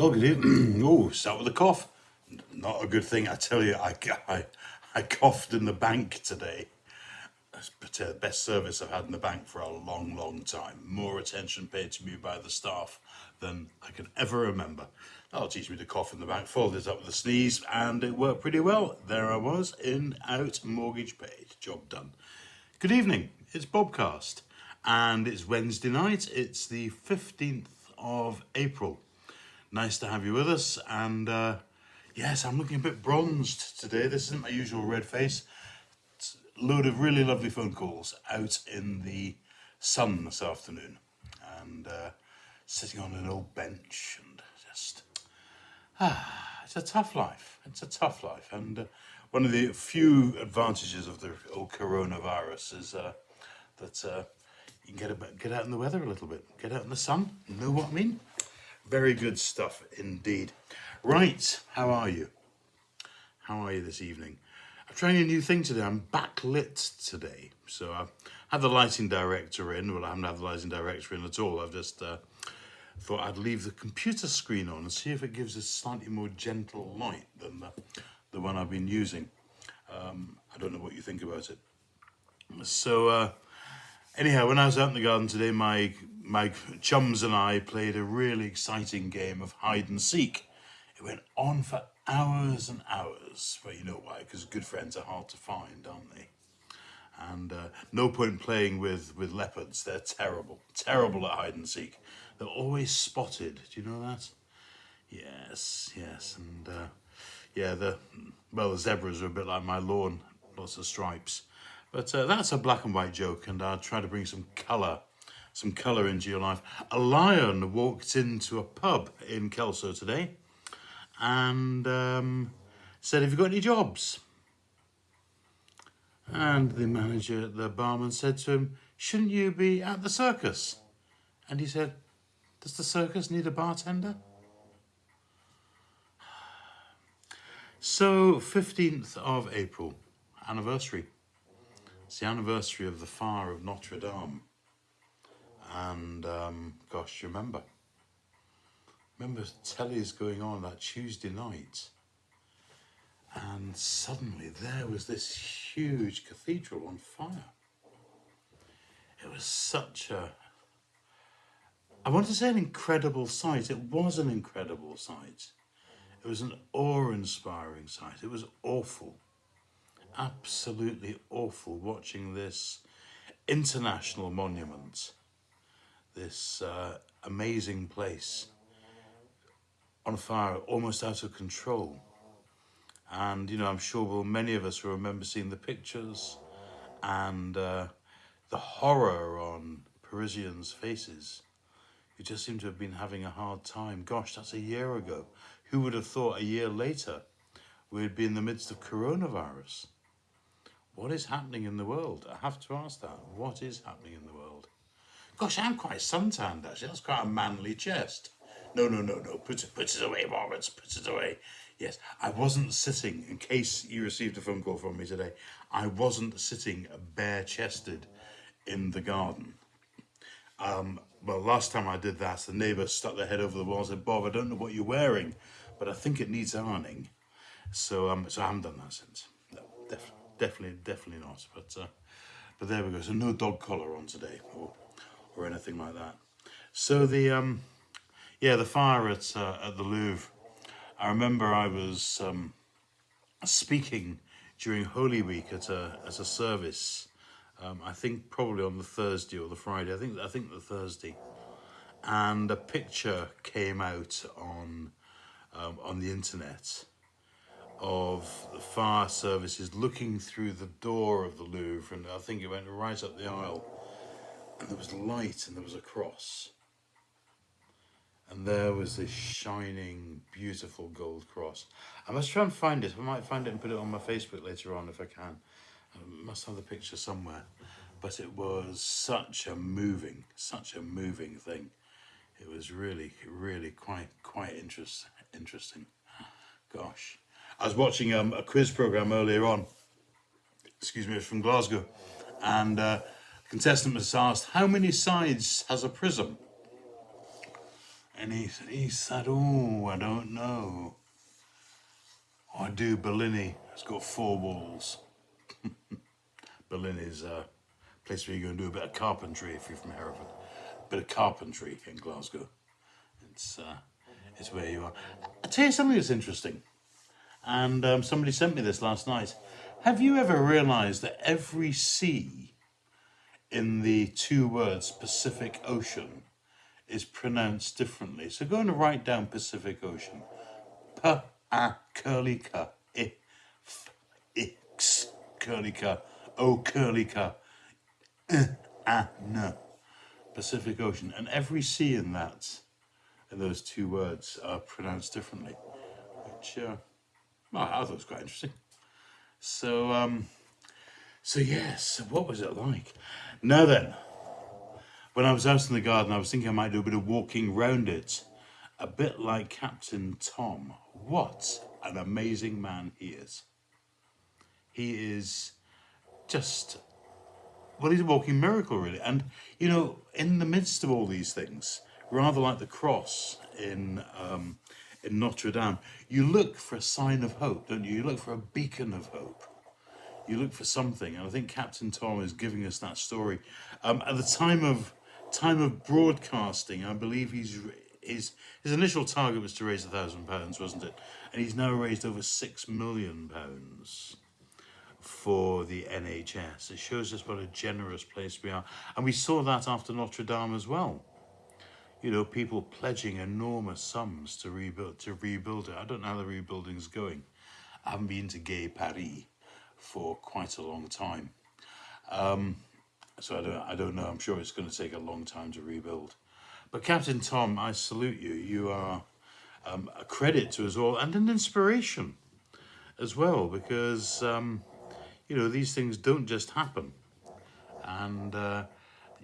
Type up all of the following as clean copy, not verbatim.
Well, good evening. Oh, start with a cough. Not a good thing, I tell you. I coughed in the bank today. But best service I've had in the bank for a long, long time. More attention paid to me by the staff than I can ever remember. That'll teach me to cough in the bank. Followed it up with a sneeze, and it worked pretty well. There I was, in, out, mortgage paid. Job done. Good evening. It's BOBCAST, and it's Wednesday night. It's the 15th of April. Nice to have you with us, and yes, I'm looking a bit bronzed today. This isn't my usual red face. It's a load of really lovely phone calls out in the sun this afternoon, and sitting on an old bench, and just it's a tough life. It's a tough life, and one of the few advantages of the old coronavirus is that you can get out in the weather a little bit, get out in the sun. You know what I mean? Very good stuff indeed. Right, how are you? How are you this evening? I'm trying a new thing today. I'm backlit today. So I've had the lighting director in. Well, I haven't had the lighting director in at all. I've just thought I'd leave the computer screen on and see if it gives a slightly more gentle light than the one I've been using. I don't know what you think about it. So anyhow, when I was out in the garden today, my chums and I played a really exciting game of hide and seek. It went on for hours and hours. Well, you know why? Because good friends are hard to find, aren't they? And no point playing with leopards. They're terrible at hide and seek. They're always spotted. Do you know that? Yes. And the zebras are a bit like my lawn, lots of stripes. But that's a black and white joke, and I'll try to bring some colour into your life. A lion walked into a pub in Kelso today and said, "Have you got any jobs?" And the barman said to him, "Shouldn't you be at the circus?" And he said, "Does the circus need a bartender?" So, 15th of April, anniversary. It's the anniversary of the fire of Notre Dame. And, gosh, remember telly's going on that Tuesday night. And suddenly there was this huge cathedral on fire. It was such I want to say an incredible sight. It was an incredible sight. It was an awe-inspiring sight. It was awful. Absolutely awful watching this international monument, this amazing place on fire, almost out of control. And, I'm sure many of us will remember seeing the pictures and the horror on Parisians' faces, who just seem to have been having a hard time. Gosh, that's a year ago. Who would have thought a year later we'd be in the midst of coronavirus? What is happening in the world? I have to ask that. What is happening in the world? Gosh, I'm quite suntanned, actually. That's quite a manly chest. No. Put it away, Roberts. Put it away. Yes, I wasn't sitting, in case you received a phone call from me today, I wasn't sitting bare-chested in the garden. Well, last time I did that, the neighbour stuck their head over the wall and said, "Bob, I don't know what you're wearing, but I think it needs ironing." So I haven't done that since. No, definitely not. But there we go. So no dog collar on today, or anything like that. So the fire at the Louvre. I remember I was speaking during Holy Week at a service. I think probably on the Thursday or the Friday. I think the Thursday, and a picture came out on the internet of the fire services looking through the door of the Louvre, and I think it went right up the aisle, and there was light and there was a cross, and there was this shining, beautiful gold cross. I must try and find it. I might find it and put it on my Facebook later on if I can. I must have the picture somewhere. But it was such a moving thing. It was really quite interesting. Gosh. I was watching a quiz program earlier on. Excuse me, it was from Glasgow. And the contestant was asked, "How many sides has a prism?" And he said, oh, I don't know. I do Bellini. It's got 4 walls. Bellini's a place where you go and do a bit of carpentry if you're from Hereford. A bit of carpentry in Glasgow. It's where you are. I'll tell you something that's interesting. And somebody sent me this last night. Have you ever realised that every sea in the 2 words Pacific Ocean is pronounced differently? So go and write down Pacific Ocean. Curly K, X curly K, O curly K, N. Pacific Ocean, and every sea in those 2 words are pronounced differently, which well, I thought it was quite interesting. So yes, what was it like? Now then, when I was out in the garden, I was thinking I might do a bit of walking round it, a bit like Captain Tom. What an amazing man he is. He is just, well, he's a walking miracle, really. And, you know, in the midst of all these things, rather like the cross in Notre Dame, you look for a sign of hope, don't you? You look for a beacon of hope. You look for something, and I think Captain Tom is giving us that story. At the time of broadcasting, I believe his initial target was to raise £1,000, wasn't it? And he's now raised over £6 million for the NHS. It shows us what a generous place we are. And we saw that after Notre Dame as well. You know, people pledging enormous sums to rebuild it. I don't know how the rebuilding's going. I haven't been to Gay Paris for quite a long time. So I don't know. I'm sure it's going to take a long time to rebuild. But Captain Tom, I salute you. You are a credit to us all and an inspiration as well, because you know, these things don't just happen. And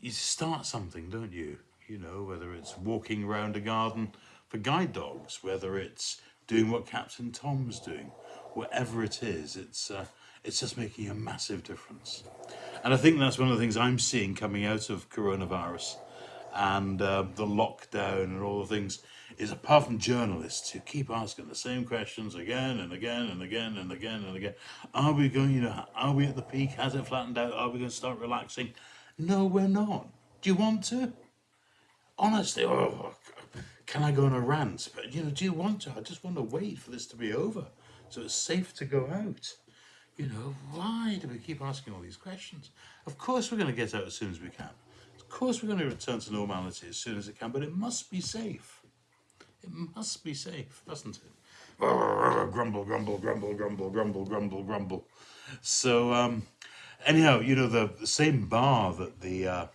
you start something, don't you? You know, whether it's walking around a garden for guide dogs, whether it's doing what Captain Tom's doing, whatever it is, it's just making a massive difference. And I think that's one of the things I'm seeing coming out of coronavirus and the lockdown and all the things, is apart from journalists who keep asking the same questions again and again and again and again and again. Are we going, you know, are we at the peak? Has it flattened out? Are we going to start relaxing? No, we're not. Do you want to? Honestly, can I go on a rant? But, you know, do you want to? I just want to wait for this to be over so it's safe to go out. You know, why do we keep asking all these questions? Of course we're going to get out as soon as we can. Of course we're going to return to normality as soon as it can, but it must be safe. It must be safe, doesn't it? Grumble, grumble, grumble, grumble, grumble, grumble, grumble. So, anyhow, you know, the same bar that the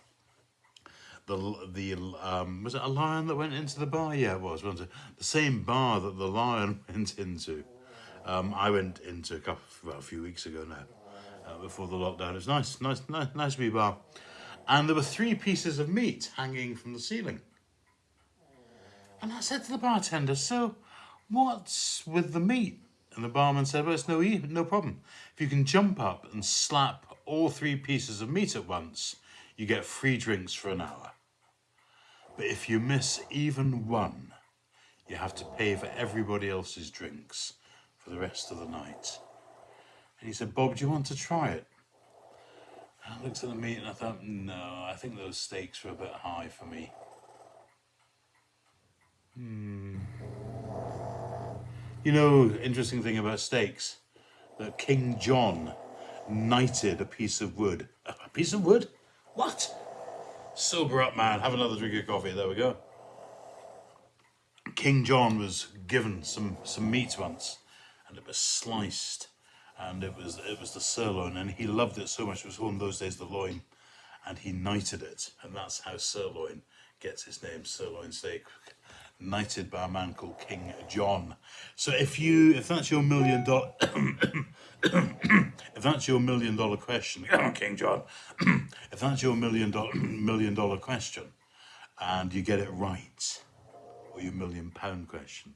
was it a lion that went into the bar? Yeah, it was, wasn't it? The same bar that the lion went into. I went into a few weeks ago now, before the lockdown. It was nice wee bar. And there were 3 pieces of meat hanging from the ceiling. And I said to the bartender, so what's with the meat? And the barman said, well, it's no problem. If you can jump up and slap all 3 pieces of meat at once, you get free drinks for an hour. But if you miss even one, you have to pay for everybody else's drinks for the rest of the night. And he said, Bob, do you want to try it? And I looked at the meat and I thought, no, I think those steaks were a bit high for me. You know, interesting thing about steaks, that King John knighted a piece of wood. A piece of wood? What? Sober up, man. Have another drink of coffee. There we go. King John was given some meat once, and it was sliced, and it was the sirloin, and he loved it so much. It was called in those days the loin, and he knighted it, and that's how sirloin gets its name, sirloin steak, knighted by a man called King John. So if that's your $1 million, if that's your $1 million question, King John, if that's your $1 million question, and you get it right, or your £1 million question,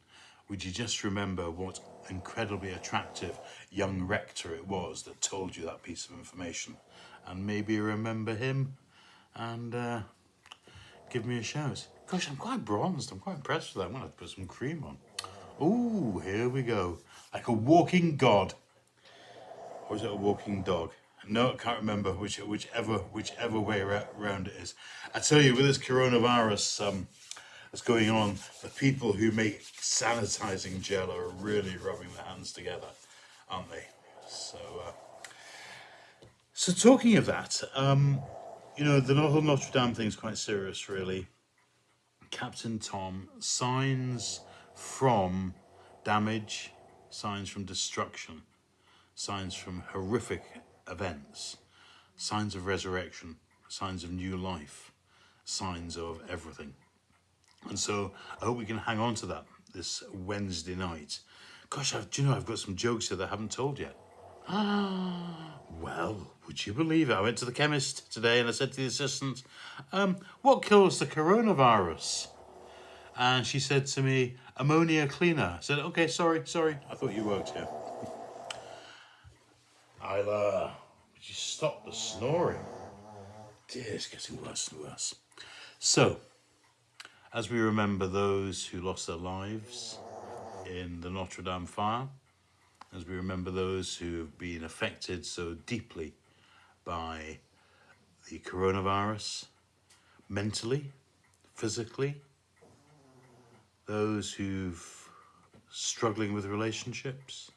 would you just remember what incredibly attractive young rector it was that told you that piece of information, and maybe remember him and give me a shout. Gosh, I'm quite bronzed. I'm quite impressed with that. I'm going to have to put some cream on. Ooh, here we go. Like a walking god. Or is it a walking dog? No, I can't remember whichever way around it is. I tell you, with this coronavirus that's going on, the people who make sanitizing gel are really rubbing their hands together, aren't they? So talking of that, you know, the whole Notre Dame thing is quite serious, really. Captain Tom, signs from damage, signs from destruction, signs from horrific events, signs of resurrection, signs of new life, signs of everything. And so I hope we can hang on to that this Wednesday night. Gosh, do you know, I've got some jokes here that I haven't told yet. Well, would you believe it? I went to the chemist today and I said to the assistant, what kills the coronavirus? And she said to me, ammonia cleaner. I said, okay, sorry. I thought you worked here. Isla, would you stop the snoring? Dear, it's getting worse and worse. So, as we remember those who lost their lives in the Notre Dame fire, as we remember those who have been affected so deeply by the coronavirus, mentally, physically, those who've struggling with relationships,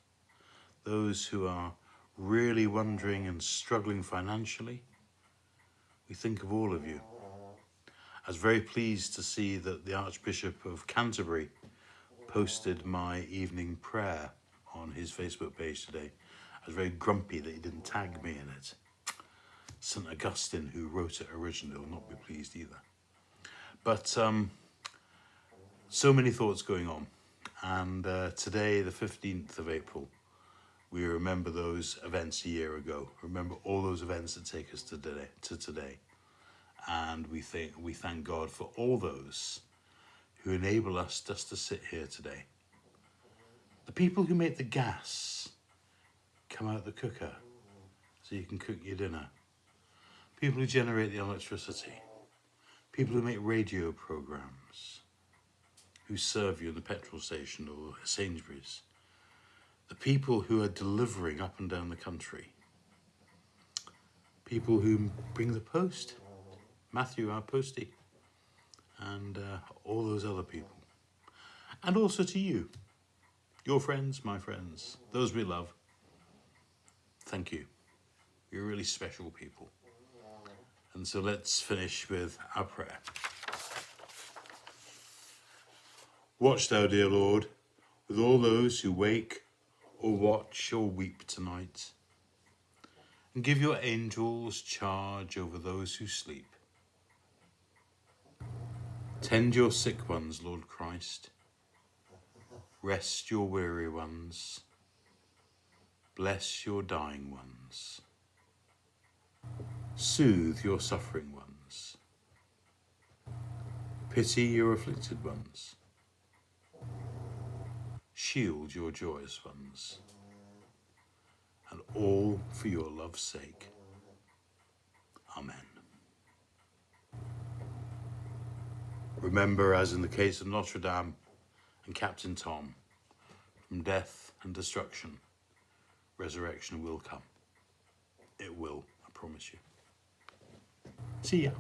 those who are really wondering and struggling financially, we think of all of you. I was very pleased to see that the Archbishop of Canterbury posted my evening prayer on his Facebook page today. I was very grumpy that he didn't tag me in it. St. Augustine, who wrote it originally, will not be pleased either. But so many thoughts going on. And today, the 15th of April, we remember those events a year ago. Remember all those events that take us to today. And we thank God for all those who enable us just to sit here today. The people who make the gas come out the cooker so you can cook your dinner. People who generate the electricity. People who make radio programs, who serve you in the petrol station or Sainsbury's. The people who are delivering up and down the country. People who bring the post. Matthew, our postie. And all those other people. And also to you. Your friends, my friends, those we love. Thank you. You're really special people. And so let's finish with our prayer. Watch thou, dear Lord, with all those who wake or watch or weep tonight, and give your angels charge over those who sleep. Tend your sick ones, Lord Christ. Rest your weary ones. Bless your dying ones. Soothe your suffering ones. Pity your afflicted ones. Shield your joyous ones. And all for your love's sake. Amen. Remember, as in the case of Notre Dame and Captain Tom, from death and destruction, resurrection will come. It will, I promise you. See ya.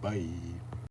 Bye.